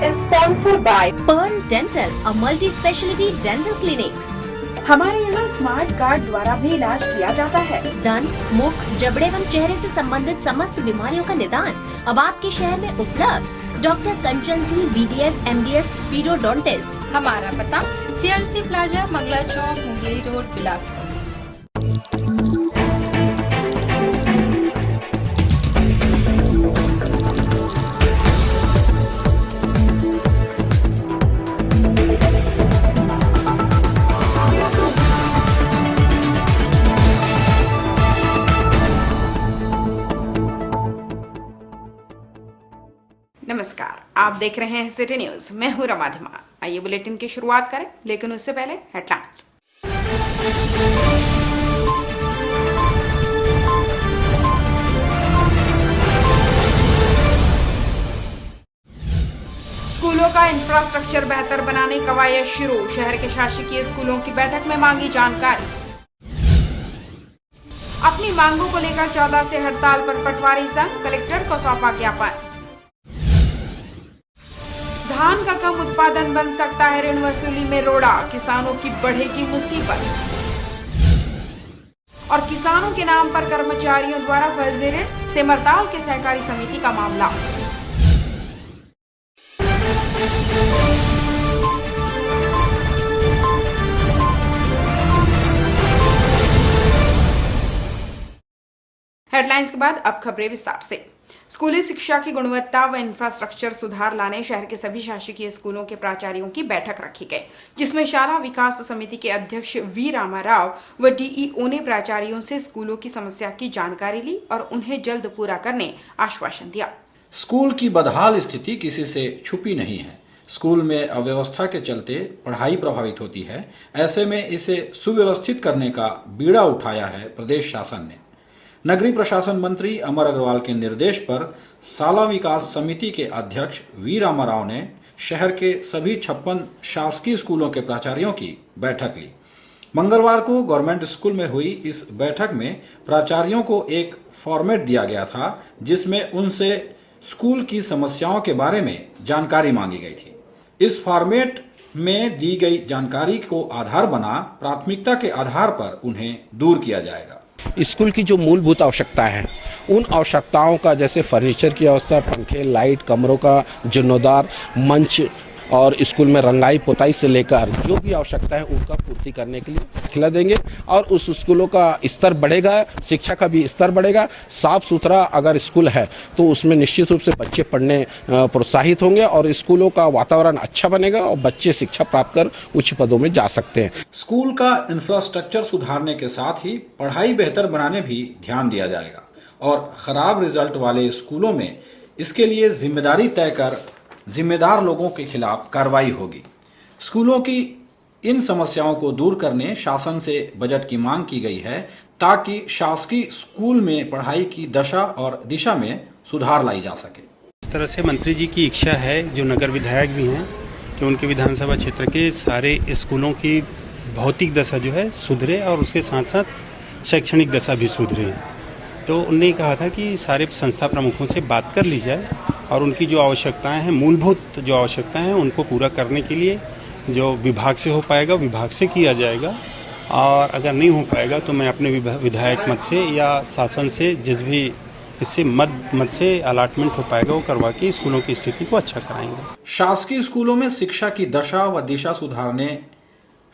is sponsored by Pearl Dental, a multi-specialty dental clinic. हमारे यहाँ smart card द्वारा भी इलाज किया जाता है। दंत, मुख, जबड़े एवं चेहरे से संबंधित समस्त बीमारियों का निदान अब आपके शहर में उपलब्ध। डॉक्टर कंचन सिंह, BDS, MDS, पीडोडोंटिस्ट। हमारा पता CLC प्लाजा, मंगला चौक, मुंगेरी रोड, बिलासपुर। नमस्कार, आप देख रहे हैं सिटी न्यूज। मैं हूं रमाधिमा। आइए बुलेटिन की शुरुआत करें, लेकिन उससे पहले हेडलाइंस। स्कूलों का इंफ्रास्ट्रक्चर बेहतर बनाने कवायद शुरू। शहर के शासकीय स्कूलों की बैठक में मांगी जानकारी। अपनी मांगों को लेकर 14 से हड़ताल पर पटवारी संघ, कलेक्टर को सौंपा ज्ञापन। धान का कम उत्पादन बन सकता है ऋण वसूली में रोड़ा, किसानों की बढ़ेगी मुसीबत। और किसानों के नाम पर कर्मचारियों द्वारा फर्जी ऋण, सिमरताल के सहकारी समिति का मामला। हेडलाइंस के बाद अब खबरें विस्तार से। स्कूली शिक्षा की गुणवत्ता व इंफ्रास्ट्रक्चर सुधार लाने शहर के सभी शासकीय स्कूलों के प्राचार्यों की बैठक रखी गई, जिसमें शाला विकास समिति के अध्यक्ष वी रामाराव व DEO ने प्राचार्यों से स्कूलों की समस्या की जानकारी ली और उन्हें जल्द पूरा करने आश्वासन दिया। स्कूल की बदहाल स्थिति किसी से छुपी नहीं है। स्कूल में अव्यवस्था के चलते पढ़ाई प्रभावित होती है। ऐसे में इसे सुव्यवस्थित करने का बीड़ा उठाया है प्रदेश शासन ने। नगरीय प्रशासन मंत्री अमर अग्रवाल के निर्देश पर शाला विकास समिति के अध्यक्ष वी रामाराव ने शहर के सभी 56 शासकीय स्कूलों के प्राचार्यों की बैठक ली। मंगलवार को गवर्नमेंट स्कूल में हुई इस बैठक में प्राचार्यों को एक फॉर्मेट दिया गया था, जिसमें उनसे स्कूल की समस्याओं के बारे में जानकारी मांगी गई थी। इस फॉर्मेट में दी गई जानकारी को आधार बना प्राथमिकता के आधार पर उन्हें दूर किया जाएगा। स्कूल की जो मूलभूत आवश्यकताएं हैं, उन आवश्यकताओं का, जैसे फर्नीचर की व्यवस्था, पंखे, लाइट, कमरों का जीर्णोद्धार, मंच और स्कूल में रंगाई पुताई से लेकर जो भी आवश्यकता है उनका पूर्ति करने के लिए खिला देंगे। और उस स्कूलों का स्तर बढ़ेगा, शिक्षा का भी स्तर बढ़ेगा। साफ सुथरा अगर स्कूल है तो उसमें निश्चित रूप से बच्चे पढ़ने प्रोत्साहित होंगे और स्कूलों का वातावरण अच्छा बनेगा और बच्चे शिक्षा प्राप्त कर उच्च पदों में जा सकते हैं। स्कूल का इंफ्रास्ट्रक्चर सुधारने के साथ ही पढ़ाई बेहतर बनाने भी ध्यान दिया जाएगा और खराब रिजल्ट वाले स्कूलों में इसके लिए जिम्मेदारी तय कर जिम्मेदार लोगों के खिलाफ कार्रवाई होगी। स्कूलों की इन समस्याओं को दूर करने शासन से बजट की मांग की गई है, ताकि शासकीय स्कूल में पढ़ाई की दशा और दिशा में सुधार लाई जा सके। इस तरह से मंत्री जी की इच्छा है, जो नगर विधायक भी हैं, कि उनके विधानसभा क्षेत्र के सारे स्कूलों की भौतिक दशा जो है सुधरे और उसके साथ साथ शैक्षणिक दशा भी सुधरे। तो उन्होंने कहा था कि सारे संस्था प्रमुखों से बात कर ली जाए और उनकी जो आवश्यकताएं हैं, मूलभूत जो आवश्यकताएं हैं, उनको पूरा करने के लिए जो विभाग से हो पाएगा विभाग से किया जाएगा। और अगर नहीं हो पाएगा तो मैं अपने विधायक मत से या शासन से जिस भी इससे मत से अलॉटमेंट हो पाएगा वो करवा के स्कूलों की स्थिति को अच्छा कराएंगे। शासकीय स्कूलों में शिक्षा की दशा व दिशा सुधारने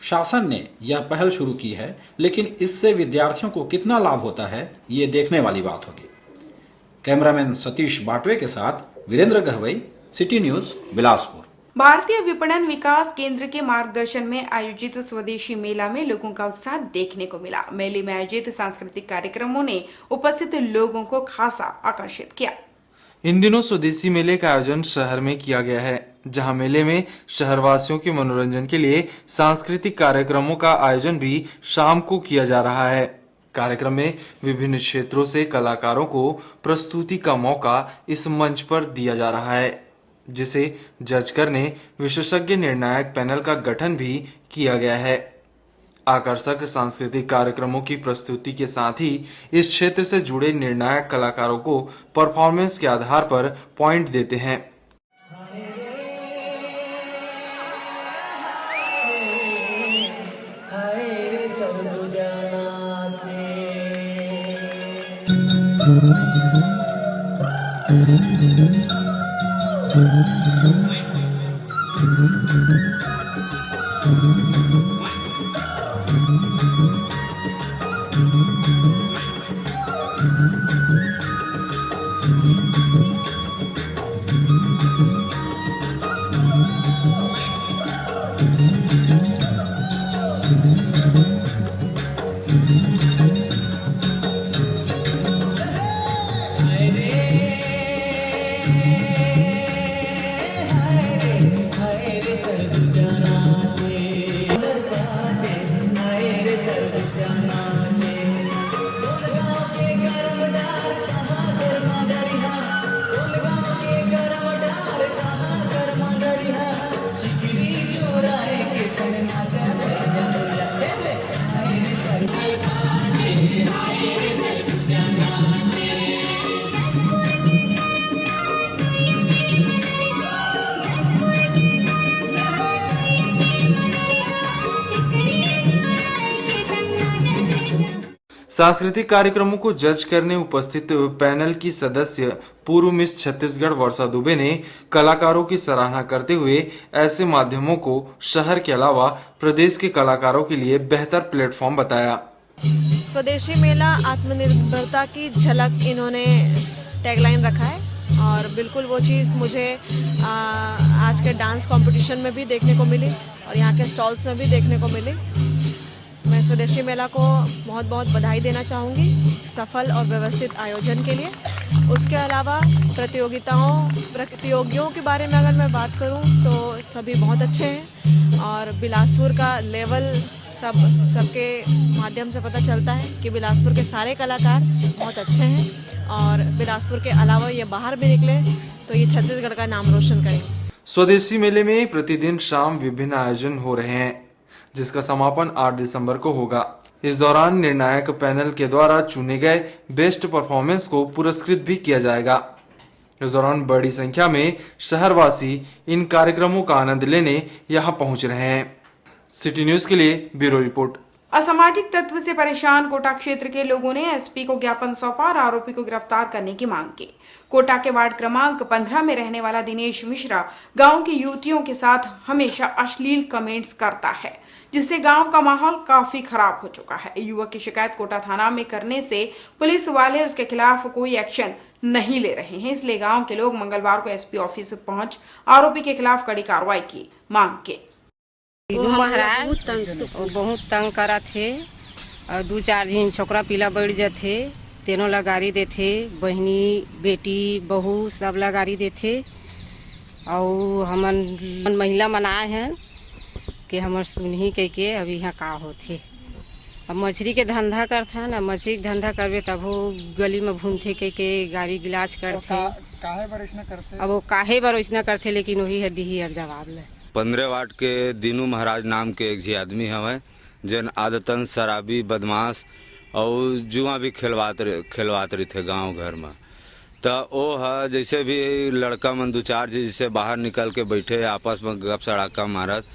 शासन ने यह पहल शुरू की है, लेकिन इससे विद्यार्थियों को कितना लाभ होता है ये देखने वाली बात होगी। कैमरामैन सतीश बाटवे के साथ वीरेंद्र गहवई, सिटी न्यूज, बिलासपुर। भारतीय विपणन विकास केंद्र के मार्गदर्शन में आयोजित स्वदेशी मेला में लोगों का उत्साह देखने को मिला। मेले में आयोजित सांस्कृतिक कार्यक्रमों ने उपस्थित लोगों को खासा आकर्षित किया। इन दिनों स्वदेशी मेले का आयोजन शहर में किया गया है, जहां मेले में शहरवासियों के मनोरंजन के लिए सांस्कृतिक कार्यक्रमों का आयोजन भी शाम को किया जा रहा है। कार्यक्रम में विभिन्न क्षेत्रों से कलाकारों को प्रस्तुति का मौका इस मंच पर दिया जा रहा है, जिसे जज करने विशेषज्ञ निर्णायक पैनल का गठन भी किया गया है। आकर्षक सांस्कृतिक कार्यक्रमों की प्रस्तुति के साथ ही इस क्षेत्र से जुड़े निर्णायक कलाकारों को परफॉर्मेंस के आधार पर पॉइंट देते हैं। सांस्कृतिक कार्यक्रमों को जज करने उपस्थित पैनल की सदस्य पूर्व मिस छत्तीसगढ़ वर्षा दुबे ने कलाकारों की सराहना करते हुए ऐसे माध्यमों को शहर के अलावा प्रदेश के कलाकारों के लिए बेहतर प्लेटफॉर्म बताया। स्वदेशी मेला आत्मनिर्भरता की झलक इन्होंने टैगलाइन रखा है और बिल्कुल वो चीज़ मुझे आज के डांस कंपटीशन में भी देखने को मिली और यहाँ के स्टॉल्स में भी देखने को मिली। मैं स्वदेशी मेला को बहुत बहुत बधाई देना चाहूँगी सफल और व्यवस्थित आयोजन के लिए। उसके अलावा प्रतियोगियों के बारे में अगर मैं बात करूँ तो सभी बहुत अच्छे हैं और बिलासपुर का लेवल सबके माध्यम से पता चलता है कि बिलासपुर के सारे कलाकार बहुत अच्छे हैं और बिलासपुर के अलावा ये बाहर भी निकले तो ये छत्तीसगढ़ का नाम रोशन करेंगे। स्वदेशी मेले में प्रतिदिन शाम विभिन्न आयोजन हो रहे हैं जिसका समापन 8 दिसंबर को होगा। इस दौरान निर्णायक पैनल के द्वारा चुने गए बेस्ट परफॉर्मेंस को पुरस्कृत भी किया जाएगा। इस दौरान बड़ी संख्या में शहरवासी इन कार्यक्रमों का आनंद लेने यहां पहुंच रहे हैं। सिटी न्यूज के लिए ब्यूरो रिपोर्ट। असामाजिक तत्व से परेशान कोटा क्षेत्र के लोगों ने एसपी को ज्ञापन सौंपा और आरोपी को गिरफ्तार करने की मांग की। कोटा के वार्ड क्रमांक 15 में रहने वाला दिनेश मिश्रा गांव की युवतियों के साथ हमेशा अश्लील कमेंट्स करता है जिससे गांव का माहौल काफी खराब हो चुका है। युवक की शिकायत कोटा थाना में करने से पुलिस वाले उसके खिलाफ कोई एक्शन नहीं ले रहे हैं, इसलिए गांव के लोग मंगलवार को एसपी ऑफिस पहुंच आरोपी के खिलाफ कड़ी कार्रवाई की मांग की। महाराज बहुत तंग करा थे और 2-4 दिन छोकरा पीला बढ़ जाते तेनों लगारी देते बहनी बेटी बहू सब लगारी देते और हमन महिला मनाए हैं कि हमर सुनही के अभी यहाँ का होते। अब मछली के धंधा करते ना मछली के धंधा करबे तब वो गली में घूमते के गाड़ी गिलाज करते अब वो काहे बरोसना करते लेकिन वही है दी अब जवाब ले। 15 वार्ड के दीनू महाराज नाम के एक जी आदमी हवे जन आदतन शराबी बदमाश और जुआ भी खिलवात रही थे गांव घर में। तो वो है जैसे भी लड़का मन 2-4 जी जैसे बाहर निकल के बैठे आपस में गप सड़ाका मारत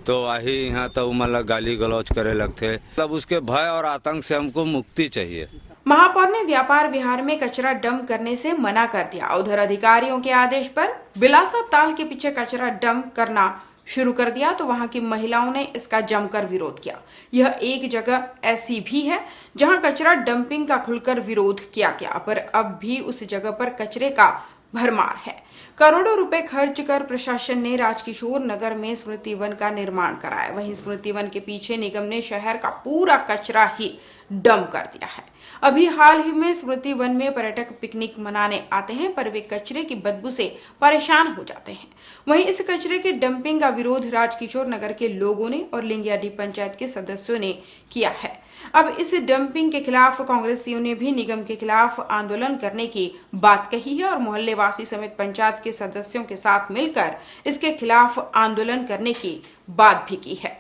तो वही यहाँ तो मतलब गाली गलौज करे लगते। मतलब उसके भय और आतंक से हमको मुक्ति चाहिए। महापौर ने व्यापार विहार में कचरा डंप करने से मना कर दिया। उधर अधिकारियों के आदेश पर बिलासा ताल के पीछे कचरा डंप करना शुरू कर दिया तो वहां की महिलाओं ने इसका जमकर विरोध किया। यह एक जगह ऐसी भी है जहां कचरा डंपिंग का खुलकर विरोध किया गया, पर अब भी उस जगह पर कचरे का भरमार है। करोड़ों रुपए खर्च कर प्रशासन ने राजकिशोर नगर में स्मृति वन का निर्माण कराया। वहीं स्मृति वन के पीछे निगम ने शहर का पूरा कचरा ही डंप कर दिया है। अभी हाल ही में स्मृति वन में पर्यटक पिकनिक मनाने आते हैं पर वे कचरे की बदबू से परेशान हो जाते हैं। वहीं इस कचरे के डंपिंग का विरोध राजकिशोर नगर के लोगों ने और लिंगियाडी पंचायत के सदस्यों ने किया है। अब इस डंपिंग के खिलाफ कांग्रेसियों ने भी निगम के खिलाफ आंदोलन करने की बात कही है और मोहल्ले वासी समेत पंचायत के सदस्यों के साथ मिलकर इसके खिलाफ आंदोलन करने की बात भी की है।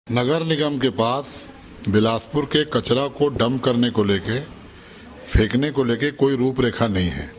नगर निगम के पास बिलासपुर के कचरा को डंप करने को लेके फेंकने को लेके कोई रूपरेखा नहीं है।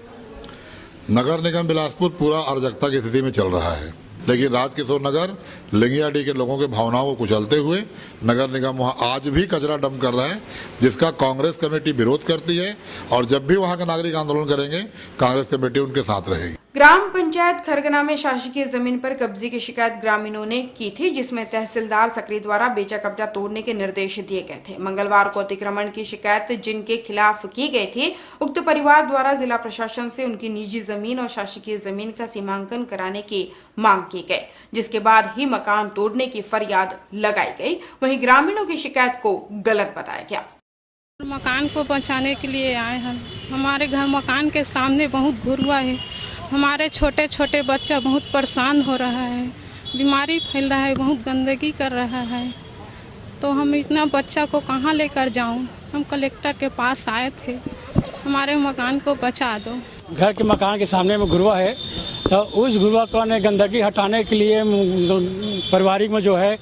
नगर निगम बिलासपुर पूरा अराजकता की स्थिति में चल रहा है, लेकिन राजकिशोर नगर लिंगियाडी के लोगों के भावनाओं को कुचलते हुए नगर निगम वहां आज भी कचरा डंप कर रहा है, जिसका कांग्रेस कमेटी विरोध करती है और जब भी वहां के नागरिक आंदोलन करेंगे कांग्रेस कमेटी उनके साथ रहेगी। ग्राम पंचायत खरगना में शासकीय जमीन पर कब्जे की शिकायत ग्रामीणों ने की थी, जिसमें तहसीलदार सकरी द्वारा बेचा कब्जा तोड़ने के निर्देश दिए गए थे। मंगलवार को अतिक्रमण की शिकायत जिनके खिलाफ की गई थी, उक्त परिवार द्वारा जिला प्रशासन से उनकी निजी जमीन और शासकीय जमीन का सीमांकन कराने की मांग की गई, जिसके बाद ही मकान तोड़ने की फरियाद लगाई गई। वहीं ग्रामीणों की शिकायत को गलत बताया गया। मकान को बचाने के लिए आए हैं। हमारे घर मकान के सामने बहुत घुरवा है। हमारे छोटे छोटे बच्चा बहुत परेशान हो रहा है, बीमारी फैल रहा है, बहुत गंदगी कर रहा है। तो हम इतना बच्चा को कहाँ लेकर जाऊं? हम कलेक्टर के पास आए थे, हमारे मकान को बचा दो। घर के मकान के सामने में घुरवा है, तो उस घुरवा को गंदगी हटाने के लिए पारिवारिक में जो है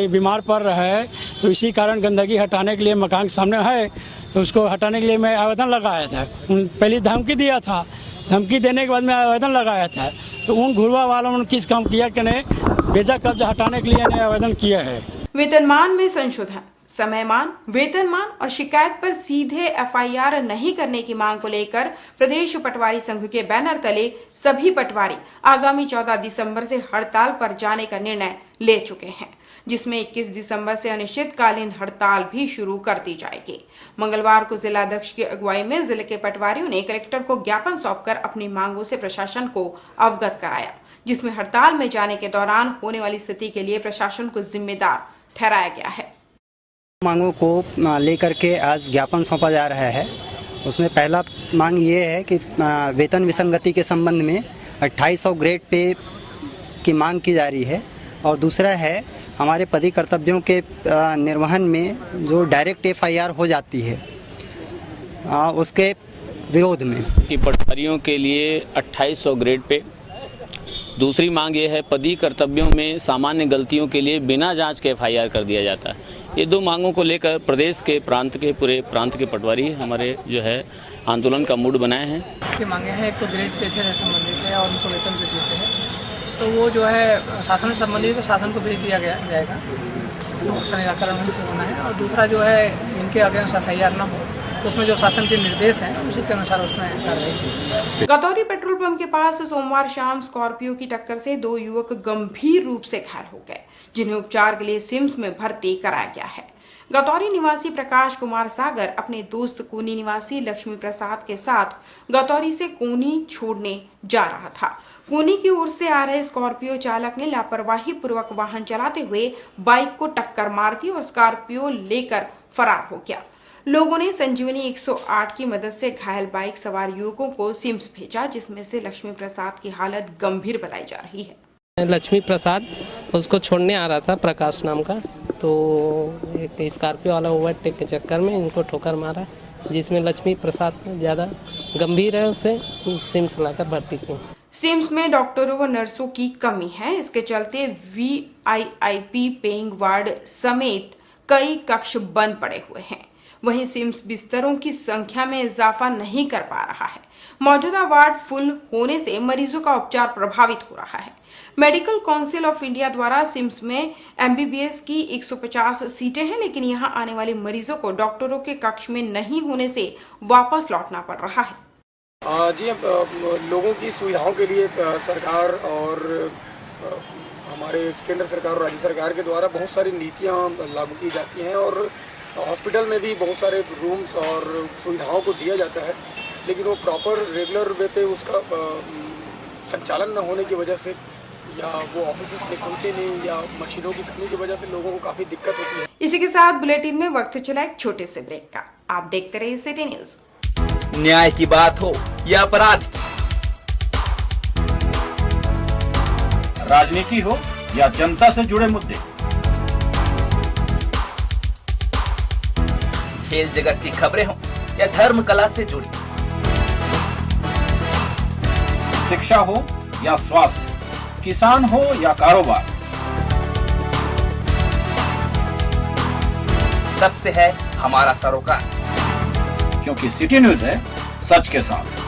बीमार पड़ रहा है, तो इसी कारण गंदगी हटाने के लिए मकान के सामने है, तो उसको हटाने के लिए मैं आवेदन लगाया था। पहले धमकी दिया था, धमकी देने के बाद मैं आवेदन लगाया था, तो उन घुरवा वालों ने किस काम किया कि नहीं बेचा कब्जा हटाने के लिए आवेदन किया है। वेतनमान में संशोधन, समयमान, वेतनमान और शिकायत पर सीधे एफआईआर नहीं करने की मांग को लेकर प्रदेश पटवारी संघ के बैनर तले सभी पटवारी आगामी 14 दिसंबर से हड़ताल पर जाने का निर्णय ले चुके हैं, जिसमें 21 दिसंबर से अनिश्चितकालीन हड़ताल भी शुरू कर दी जाएगी। मंगलवार को जिलाध्यक्ष की अगुवाई में जिले के पटवारियों ने कलेक्टर को ज्ञापन सौंपकर अपनी मांगों से प्रशासन को अवगत कराया, जिसमें हड़ताल में जाने के दौरान होने वाली स्थिति के लिए प्रशासन को जिम्मेदार ठहराया गया है। मांगों को लेकर के आज ज्ञापन सौंपा जा रहा है। उसमें पहला मांग ये है कि वेतन विसंगति के संबंध में 2800 ग्रेड पे की मांग की जा रही है, और दूसरा है हमारे पद कर्तव्यों के निर्वहन में जो डायरेक्ट एफआईआर हो जाती है उसके विरोध में कि पटवारियों के लिए 2800 ग्रेड पे। दूसरी मांग ये है पदी कर्तव्यों में सामान्य गलतियों के लिए बिना जांच के एफआईआर कर दिया जाता है। ये दो मांगों को लेकर प्रदेश के पूरे प्रांत के पटवारी हमारे जो है आंदोलन का मूड बनाए हैं। की मांगे हैं, एक तो ग्रेड पे से संबंधित है और उनको वेतन वृद्धि से है, तो वो जो है शासन से संबंधित है, शासन को भेज दिया जाएगा, तो उसका निराकरण वहीं से होना है। और दूसरा जो है इनके अगेंस्ट एफआईआर ना हो, तो उसमें जो शासन के निर्देश हैं उसी के अनुसार उसमें कार्रवाई की। गतौरी पेट्रोल पंप के पास सोमवार शाम स्कॉर्पियो की टक्कर से 2 युवक गंभीर रूप से घायल हो गए, जिन्हें उपचार के लिए सिम्स में भर्ती कराया गया है। गतौरी निवासी प्रकाश कुमार सागर अपने दोस्त कोनी निवासी लक्ष्मी प्रसाद के साथ गतौरी से कोनी छोड़ने जा रहा था। कोनी की ओर से आ रहे स्कॉर्पियो चालक ने लापरवाही पूर्वक वाहन चलाते हुए बाइक को टक्कर मार दी और स्कॉर्पियो लेकर फरार हो गया। लोगों ने संजीवनी 108 की मदद से घायल बाइक सवार युवकों को सिम्स भेजा, जिसमें से लक्ष्मी प्रसाद की हालत गंभीर बताई जा रही है। लक्ष्मी प्रसाद उसको छोड़ने आ रहा था, प्रकाश नाम का, तो एक स्कॉर्पियो वाला ओवरटेक के चक्कर में इनको ठोकर मारा, जिसमें लक्ष्मी प्रसाद ज़्यादा गंभीर है, उसे सिम्स लाकर भर्ती किया। सिम्स में डॉक्टरों व नर्सों की कमी है, इसके चलते वीआईआईपी पेइंग वार्ड समेत कई कक्ष बंद पड़े हुए हैं। वहीं सिम्स बिस्तरों की संख्या में इजाफा नहीं कर पा रहा है। मौजूदा वार्ड फुल होने से मरीजों का उपचार प्रभावित हो रहा है। मेडिकल काउंसिल ऑफ इंडिया द्वारा सिम्स में एमबीबीएस की 150 सीटें हैं, लेकिन यहां आने वाले मरीजों को डॉक्टरों के कक्ष में नहीं होने से वापस लौटना पड़ रहा है। जी, लोगों की सुविधाओं के लिए सरकार और हमारे केंद्र सरकार और राज्य सरकार के द्वारा बहुत सारी नीतियां लागू की जाती हैं, और हॉस्पिटल में भी बहुत सारे रूम्स और सुविधाओं को दिया जाता है, लेकिन वो प्रॉपर रेगुलर वे पे उसका संचालन न होने की वजह से, या वो ऑफिसेस में खुलते नहीं, या मशीनों की कमी की वजह से लोगों को काफ़ी दिक्कत होती है। इसी के साथ बुलेटिन में वक्त चला एक छोटे से ब्रेक का। आप देखते रहिए सिटी न्यूज। न्याय की बात हो या अपराध, राजनीति हो या जनता से जुड़े मुद्दे, खेल जगत की खबरें हो या धर्म कला से जुड़ी, शिक्षा हो या स्वास्थ्य, किसान हो या कारोबार, सबसे है हमारा सरोकार, क्योंकि सिटी न्यूज है सच के साथ।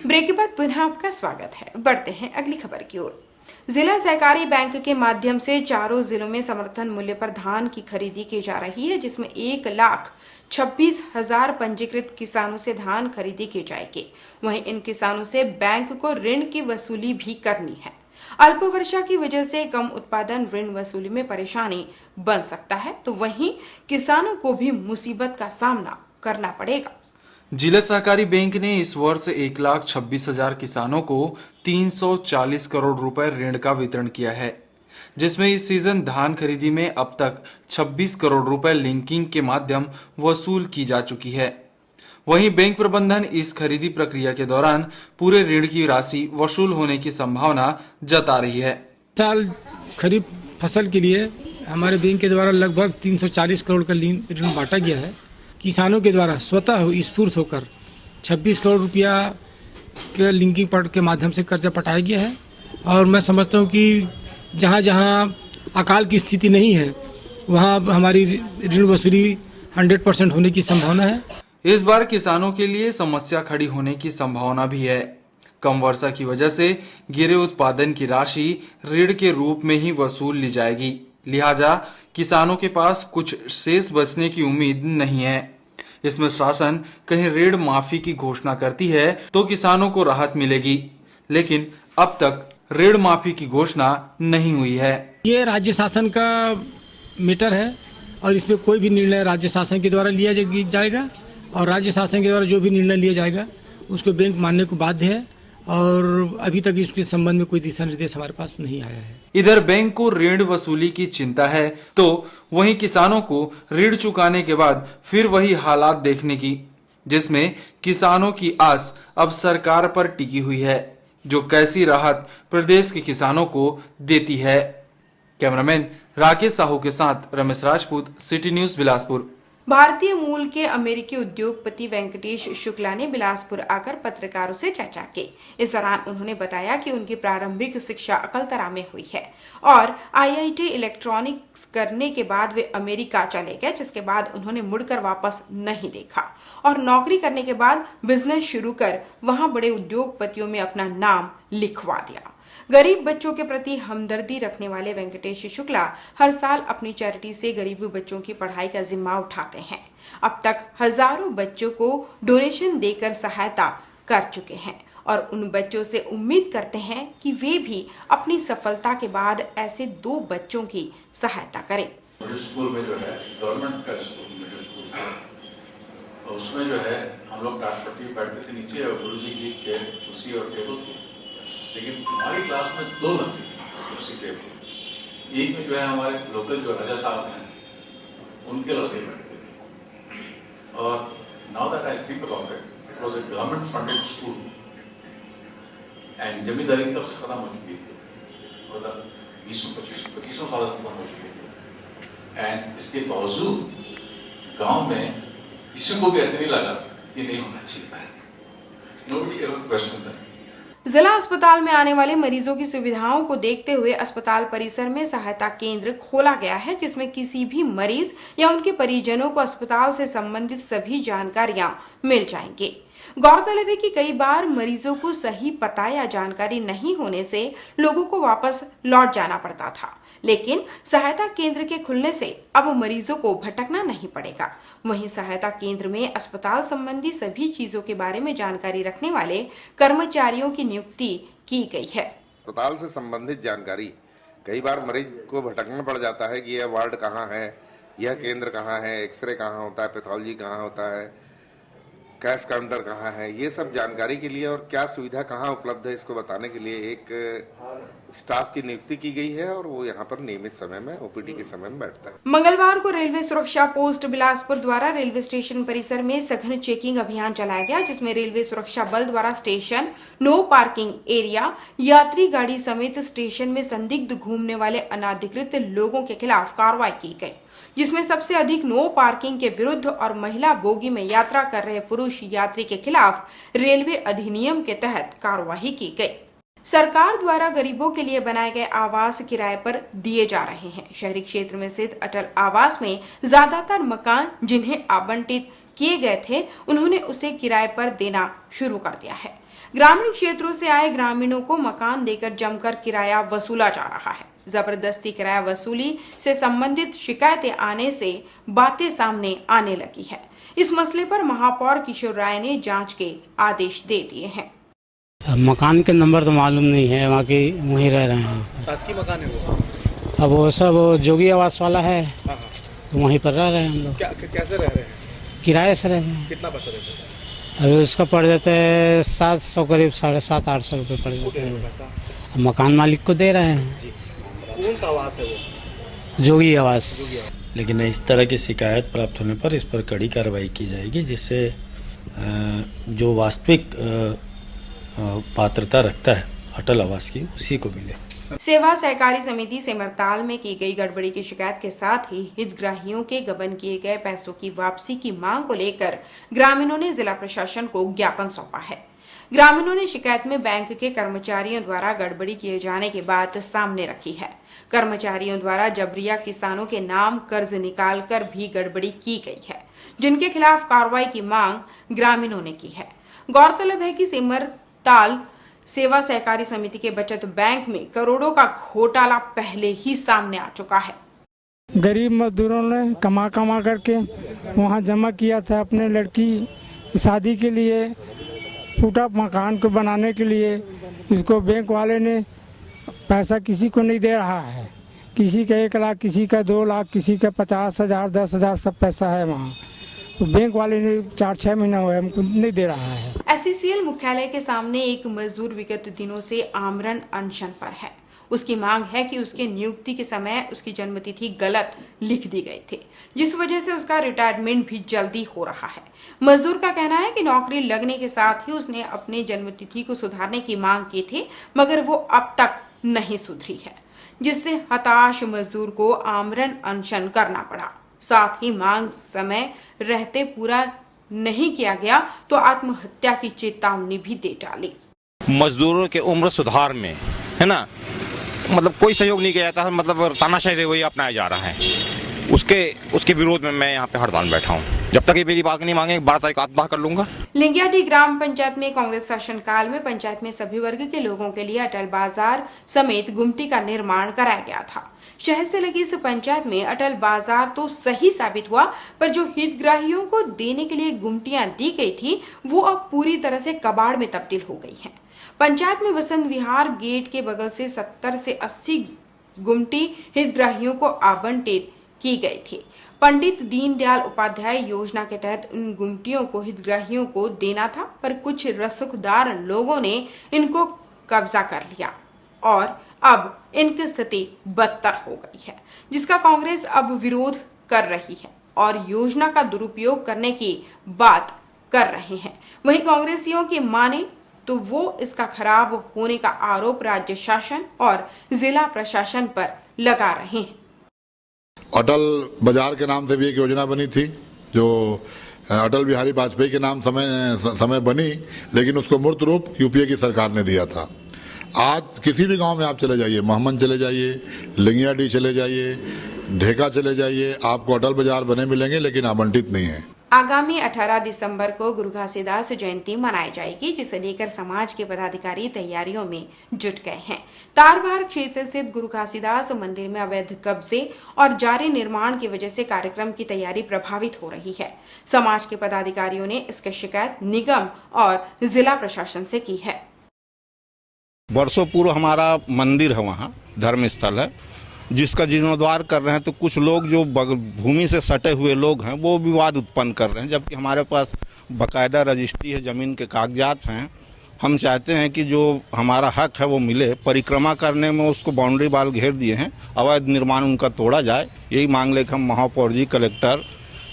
ब्रेक के बाद पुनः आपका स्वागत है। बढ़ते हैं अगली खबर की ओर। जिला सहकारी बैंक के माध्यम से चारों जिलों में समर्थन मूल्य पर धान की खरीदी की जा रही है, जिसमें 1,26,000 पंजीकृत किसानों से धान खरीदी की जाएगी। वहीं इन किसानों से बैंक को ऋण की वसूली भी करनी है। अल्प वर्षा की वजह से कम उत्पादन ऋण वसूली में परेशानी बन सकता है, तो वहीं किसानों को भी मुसीबत का सामना करना पड़ेगा। जिला सहकारी बैंक ने इस वर्ष 1,26,000 किसानों को 340 करोड़ रुपए ऋण का वितरण किया है, जिसमें इस सीजन धान खरीदी में अब तक 26 करोड़ रुपए लिंकिंग के माध्यम वसूल की जा चुकी है। वहीं बैंक प्रबंधन इस खरीदी प्रक्रिया के दौरान पूरे ऋण की राशि वसूल होने की संभावना जता रही है। साल खरीफ फसल के लिए हमारे बैंक के द्वारा लगभग 340 करोड़ का ऋण बांटा गया है। किसानों के द्वारा स्वतः स्फूर्त होकर 26 करोड़ रुपया के लिंकिंग के माध्यम से कर्जा पटाया गया है। और मैं समझता हूँ कि जहाँ जहाँ अकाल की स्थिति नहीं है वहाँ हमारी ऋण वसूली 100% होने की संभावना है। इस बार किसानों के लिए समस्या खड़ी होने की संभावना भी है। कम वर्षा की वजह से गिरे उत्पादन की राशि ऋण के रूप में ही वसूल ली जाएगी, लिहाजा किसानों के पास कुछ शेष बचने की उम्मीद नहीं है। इसमें शासन कहीं ऋण माफी की घोषणा करती है तो किसानों को राहत मिलेगी, लेकिन अब तक ऋण माफी की घोषणा नहीं हुई है। ये राज्य शासन का मैटर है और इसमें कोई भी निर्णय राज्य शासन के द्वारा लिया जाएगा और राज्य शासन के द्वारा जो भी निर्णय लिया जाएगा उसको बैंक मानने को बाध्य है और अभी तक इसके संबंध में कोई दिशा निर्देश हमारे पास नहीं आया है। इधर बैंक को ऋण वसूली की चिंता है तो वहीं किसानों को ऋण चुकाने के बाद फिर वही हालात देखने की, जिसमें किसानों की आस अब सरकार पर टिकी हुई है, जो कैसी राहत प्रदेश के किसानों को देती है। कैमरामैन राकेश साहू के साथ रमेश राजपूत, सिटी न्यूज बिलासपुर। भारतीय मूल के अमेरिकी उद्योगपति वेंकटेश शुक्ला ने बिलासपुर आकर पत्रकारों से चर्चा की। इस दौरान उन्होंने बताया कि उनकी प्रारंभिक शिक्षा अकलतरा में हुई है और IIT इलेक्ट्रॉनिक्स करने के बाद वे अमेरिका चले गए, जिसके बाद उन्होंने मुड़कर वापस नहीं देखा और नौकरी करने के बाद बिजनेस शुरू कर वहां बड़े उद्योगपतियों में अपना नाम लिखवा दिया। गरीब बच्चों के प्रति हमदर्दी रखने वाले वेंकटेश शुक्ला हर साल अपनी चैरिटी से गरीब बच्चों की पढ़ाई का जिम्मा उठाते हैं। अब तक हजारों बच्चों को डोनेशन देकर सहायता कर चुके हैं और उन बच्चों से उम्मीद करते हैं कि वे भी अपनी सफलता के बाद ऐसे 2 बच्चों की सहायता करें। स्कूल में जो है गवर्नमेंट का स्कूल, मिडिल स्कूल था, उसमें जो है हम लोग टाटपट्टी बैठते थे नीचे और गुरुजी की चेयर, कुर्सी और टेबल थी, लेकिन हमारी क्लास में 2 लगती थी कुर्सी टेबल। एक में जो है हमारे लोकल जो राजा साहब हैं उनके लड़के बैठते थे। और now that I think about it, it was a government funded school and जमींदारी तब से खत्म हो चुकी थी, मतलब 20-25 साल खत्म हो चुकी थी। एंड इसके बावजूद गांव में किसी को भी ऐसे नहीं लगा कि नहीं होना चाहिए। Nobody ever question that. जिला अस्पताल में आने वाले मरीजों की सुविधाओं को देखते हुए अस्पताल परिसर में सहायता केंद्र खोला गया है, जिसमें किसी भी मरीज या उनके परिजनों को अस्पताल से संबंधित सभी जानकारियां मिल जाएंगी। गौरतलब है कि कई बार मरीजों को सही पता या जानकारी नहीं होने से लोगों को वापस लौट जाना पड़ता था, लेकिन सहायता केंद्र के खुलने से अब मरीजों को भटकना नहीं पड़ेगा। वहीं सहायता केंद्र में अस्पताल संबंधी सभी चीजों के बारे में जानकारी रखने वाले कर्मचारियों की नियुक्ति की गई है। अस्पताल से संबंधित जानकारी कई बार मरीज को भटकना पड़ जाता है कि यह वार्ड कहाँ है, यह केंद्र कहाँ है, एक्सरे कहाँ होता है, पैथोलॉजी कहाँ होता है, कैश काउंटर कहाँ है, ये सब जानकारी के लिए और क्या सुविधा कहाँ उपलब्ध है इसको बताने के लिए एक स्टाफ की नियुक्ति की गई है और वो यहाँ पर नियमित समय में ओपीडी के समय में बैठता है। मंगलवार को रेलवे सुरक्षा पोस्ट बिलासपुर द्वारा रेलवे स्टेशन परिसर में सघन चेकिंग अभियान चलाया गया, जिसमें रेलवे सुरक्षा बल द्वारा स्टेशन, नो पार्किंग एरिया, यात्री गाड़ी समेत स्टेशन में संदिग्ध घूमने वाले अनाधिकृत लोगों के खिलाफ कार्रवाई की गई, जिसमें सबसे अधिक नो पार्किंग के विरुद्ध और महिला बोगी में यात्रा कर रहे पुरुष यात्री के खिलाफ रेलवे अधिनियम के तहत कार्रवाई की गई। सरकार द्वारा गरीबों के लिए बनाए गए आवास किराए पर दिए जा रहे हैं। शहरी क्षेत्र में स्थित अटल आवास में ज्यादातर मकान जिन्हें आवंटित किए गए थे, उन्होंने उसे किराए पर देना शुरू कर दिया है। ग्रामीण क्षेत्रों से आए ग्रामीणों को मकान देकर जमकर किराया वसूला जा रहा है। जबरदस्ती किराया वसूली से संबंधित शिकायतें आने से बातें सामने आने लगी है। इस मसले पर महापौर किशोर राय ने जांच के आदेश दे दिए हैं। मकान के नंबर तो मालूम नहीं है, वहाँ की वहीं रह रहे हैं। शासकीय मकान है वो? अब वो सब जोगी आवास वाला है, तो वहीं पर रह रहे हैं हम लोग। कैसे रह रहे हैं? किराए से रह रहे हैं। कितना पैसा देते हैं? अभी उसका पड़ जाता है 700 करीब 750-800 रुपये पड़ जाता है। मकान मालिक को दे रहे हैं। कौन सा आवास है वो? जोगी आवास। लेकिन इस तरह की शिकायत प्राप्त होने पर इस पर कड़ी कार्रवाई की जाएगी, जिससे जो वास्तविक पात्रता रखता है अटल आवास की उसी को मिले। सेवा सहकारी समिति सिमरताल में की गई गड़बड़ी की शिकायत के साथ ही हितग्राहियों के गबन किए गए पैसों की वापसी की मांग को लेकर ग्रामीणों ने जिला प्रशासन को ज्ञापन सौंपा है। ग्रामीणों ने शिकायत में बैंक के कर्मचारियों द्वारा गड़बड़ी किए जाने की बात सामने रखी है। कर्मचारियों द्वारा जबरिया किसानों के नाम कर्ज निकालकर भी गड़बड़ी की गई है, जिनके खिलाफ कार्रवाई की मांग ग्रामीणों ने की है। गौरतलब है कि सिमरताल सेवा सहकारी समिति के बचत बैंक में करोड़ों का घोटाला पहले ही सामने आ चुका है। गरीब मजदूरों ने कमा करके वहाँ जमा किया था अपने लड़की शादी के लिए, फूटा मकान को बनाने के लिए। इसको बैंक वाले ने पैसा किसी को नहीं दे रहा है। किसी का 1 लाख, किसी का 2 लाख, किसी का 50,000, 10,000 सब पैसा है वहाँ। तो बैंक वाले ने 4-6 महीना हुआ हमको नहीं दे रहा है। SCCL मुख्यालय के सामने एक मजदूर विगत दिनों से आमरण अनशन पर है। उसकी मांग है कि उसके नियुक्ति के समय उसकी जन्मतिथि गलत लिख दी गई थी, जिस वजह से उसका रिटायरमेंट भी जल्दी हो रहा है। मजदूर का कहना है कि नौकरी लगने के साथ ही उसने अपने जन्मतिथि को सुधारने की मांग की थी, मगर वो अब तक नहीं सुधरी है, जिससे हताश मजदूर को आमरण अनशन करना पड़ा। साथ ही मांग समय रहते पूरा नहीं किया गया तो आत्महत्या की चेतावनी भी दे डाली। मजदूरों के उम्र सुधार में है ना, मतलब कोई सहयोग नहीं किया जाता, मतलब तानाशाही रवैया वही अपनाया जा रहा है। उसके विरोध में मैं यहाँ पे हड़ताल बैठा हूँ। जब तक ये मेरी बात नहीं मांगे 12 तारीख आत्मदाह कर लूंगा। लिंगियाडी ग्राम पंचायत में कांग्रेस शासनकाल में पंचायत में सभी वर्ग के लोगों के लिए अटल बाजार समेत गुमटी का निर्माण कराया गया था। शहर से लगी इस पंचायत में अटल बाजार तो सही साबित हुआ, पर जो हितग्राहियों को देने के लिए गुमटियां दी गई थी वो अब पूरी तरह से कबाड़ में तब्दील हो गई हैं। पंचायत में वसंत विहार गेट के बगल से 70 से 80 गुमटी हितग्राहियों को आवंटित की गई थी। पंडित दीनदयाल उपाध्याय योजना के तहत उन गुमटियों को हितग्राहियों को देना था, पर कुछ रसूखदार लोगों ने इनको कब्जा कर लिया और अब इनकी स्थिति बदतर हो गई है, जिसका कांग्रेस अब विरोध कर रही है और योजना का दुरुपयोग करने की बात कर रहे हैं। वहीं कांग्रेसियों की माने तो वो इसका खराब होने का आरोप राज्य शासन और जिला प्रशासन पर लगा रहे हैं। अटल बाजार के नाम से भी एक योजना बनी थी, जो अटल बिहारी वाजपेयी के नाम समय बनी, लेकिन उसको मूर्त रूप यूपीए की सरकार ने दिया था। आज किसी भी गांव में आप चले जाइए, महमन चले जाइए, लिंगियाडी चले जाइए, ढेका चले जाइए, आपको अटल बाजार बने मिलेंगे, लेकिन आवंटित नहीं है। आगामी 18 दिसंबर को गुरु घासीदास जयंती मनाई जाएगी, जिसे लेकर समाज के पदाधिकारी तैयारियों में जुट गए हैं। तारबहार क्षेत्र स्थित गुरु घासीदास मंदिर में अवैध कब्जे और जारी निर्माण की वजह से कार्यक्रम की तैयारी प्रभावित हो रही है। समाज के पदाधिकारियों ने इसकी शिकायत निगम और जिला प्रशासन से की है। वर्षों पूर्व हमारा मंदिर है, वहाँ धर्म स्थल है, जिसका जीर्णोद्धार कर रहे हैं, तो कुछ लोग जो भूमि से सटे हुए लोग हैं वो विवाद उत्पन्न कर रहे हैं, जबकि हमारे पास बाकायदा रजिस्ट्री है, ज़मीन के कागजात हैं। हम चाहते हैं कि जो हमारा हक है वो मिले। परिक्रमा करने में उसको बाउंड्री वाल घेर दिए हैं, अवैध निर्माण उनका तोड़ा जाए, यही मांग लेकर हम महापौर जी, कलेक्टर,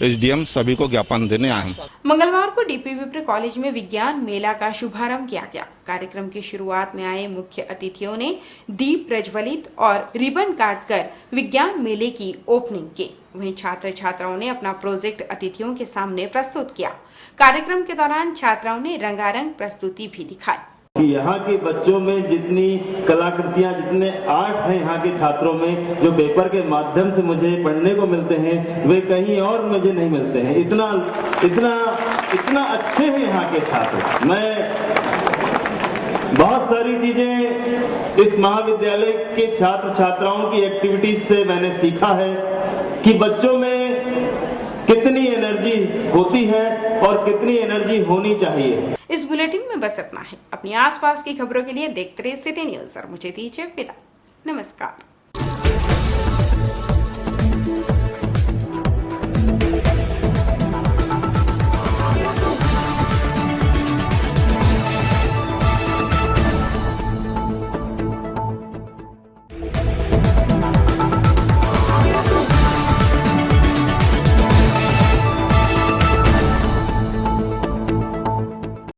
SDM सभी को ज्ञापन देने आए हैं। मंगलवार को DP विप्र कॉलेज में विज्ञान मेला का शुभारंभ किया गया। कार्यक्रम की शुरुआत में आए मुख्य अतिथियों ने दीप प्रज्वलित और रिबन काटकर विज्ञान मेले की ओपनिंग की। वहीं छात्र छात्राओं ने अपना प्रोजेक्ट अतिथियों के सामने प्रस्तुत किया। कार्यक्रम के दौरान छात्राओं ने रंगारंग प्रस्तुति भी दिखाई। यहाँ के बच्चों में जितनी कलाकृतियाँ, जितने आर्ट हैं यहाँ के छात्रों में, जो पेपर के माध्यम से मुझे पढ़ने को मिलते हैं, वे कहीं और मुझे नहीं मिलते हैं। इतना अच्छे हैं यहाँ के छात्र। मैं बहुत सारी चीजें इस महाविद्यालय के छात्र छात्राओं की एक्टिविटीज से मैंने सीखा है कि बच्चों में कितनी एनर्जी होती है और कितनी एनर्जी होनी चाहिए। इस बुलेटिन में बस इतना है। अपनी आसपास की खबरों के लिए देखते रहिए सिटी न्यूज़ और मुझे दीजिए विदा। नमस्कार।